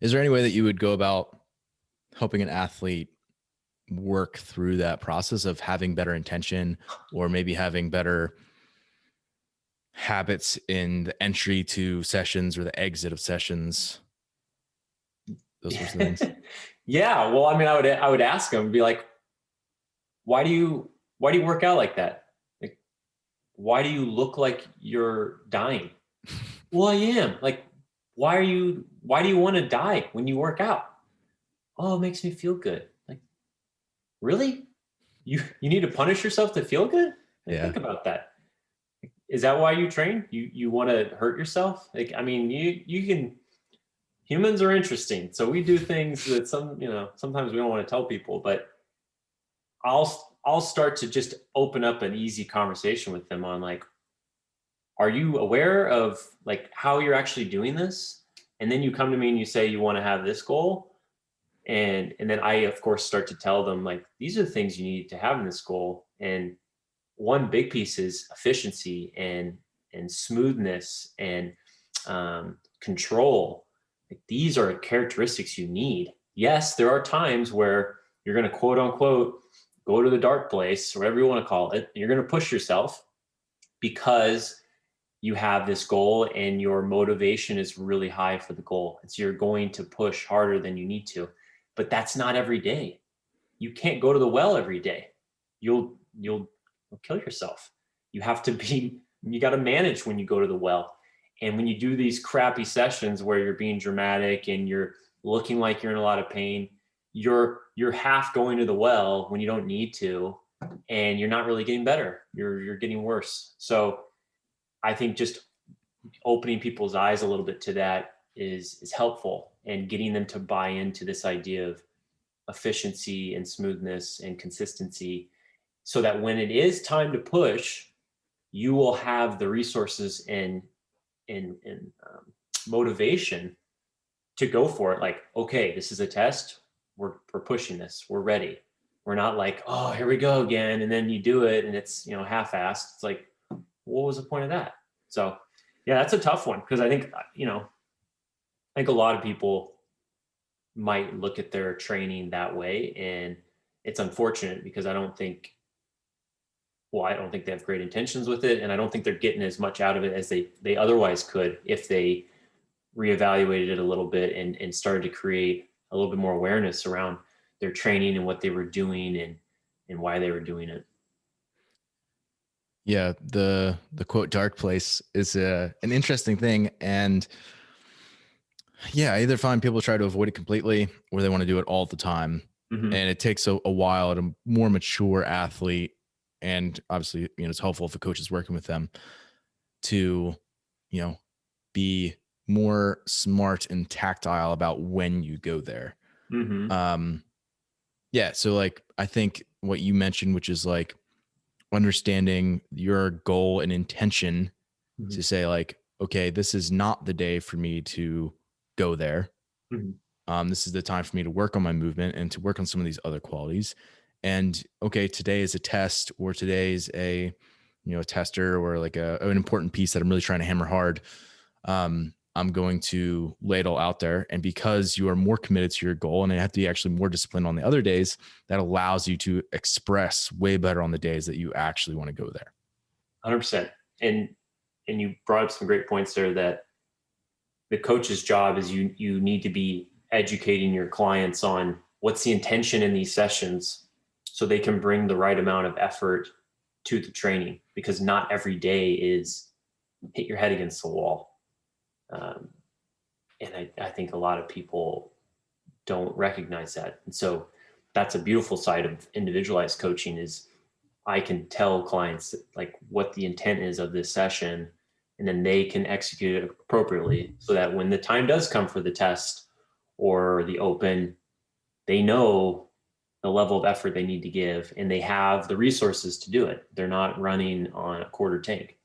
Is there any way that you would go about helping an athlete work through that process of having better intention, or maybe having better habits in the entry to sessions or the exit of sessions, those sorts of things? Yeah. Well, I mean, I would ask them, be like, why do you work out like that? Like, why do you look like you're dying? Well, I am. Like, why do you want to die when you work out? Oh, it makes me feel good. Like, really? You need to punish yourself to feel good? Like, Yeah. think about that. Is that why you train? You want to hurt yourself? Like, I mean, you can. Humans are interesting, so we do things that sometimes we don't want to tell people, but I'll start to just open up an easy conversation with them on, like, are you aware of like how you're actually doing this? And then you come to me and you say you want to have this goal, and then I of course start to tell them, like, these are the things you need to have in this goal, and one big piece is efficiency and smoothness and control. Like, these are characteristics you need. Yes, there are times where you're going to quote unquote go to the dark place, whatever you want to call it. You're going to push yourself because you have this goal and your motivation is really high for the goal. It's you're going to push harder than you need to. But that's not every day. You can't go to the well every day. You'll kill yourself. You got to manage when you go to the well. And when you do these crappy sessions where you're being dramatic and you're looking like you're in a lot of pain, you're half going to the well when you don't need to, and you're not really getting better. You're getting worse. So I think just opening people's eyes a little bit to that is helpful, and getting them to buy into this idea of efficiency and smoothness and consistency, so that when it is time to push, you will have the resources and motivation to go for it. Like, okay, this is a test. We're pushing this. We're ready. We're not like, oh, here we go again, and then you do it and it's half-assed. It's like, what was the point of that? So, yeah, that's a tough one, because I think a lot of people might look at their training that way, and it's unfortunate because I don't think they have great intentions with it, and I don't think they're getting as much out of it as they otherwise could if they reevaluated it a little bit and started to create a little bit more awareness around their training and what they were doing and why they were doing it. Yeah, the quote dark place is an interesting thing, and yeah, I either find people try to avoid it completely or they want to do it all the time, Hmm. and it takes a while at a more mature athlete, and obviously it's helpful if a coach is working with them to you know be more smart and tactile about when you go there. Hmm. Um, yeah, so like I think what you mentioned, which is like understanding your goal and intention Hmm. to say like, okay, this is not the day for me to go there. Hmm. This is the time for me to work on my movement and to work on some of these other qualities. And okay, today is a test, or today's a tester, or like an important piece that I'm really trying to hammer hard. I'm going to lay it all out there. And because you are more committed to your goal and you have to be actually more disciplined on the other days, that allows you to express way better on the days that you actually want to go there. 100%. And you brought up some great points there, that the coach's job is you need to be educating your clients on what's the intention in these sessions, so they can bring the right amount of effort to the training, because not every day is hit your head against the wall. um, and I think a lot of people don't recognize that, and so that's a beautiful side of individualized coaching, is I can tell clients like what the intent is of this session, and then they can execute it appropriately, so that when the time does come for the test or the open, they know the level of effort they need to give, and they have the resources to do it. They're not running on a quarter tank.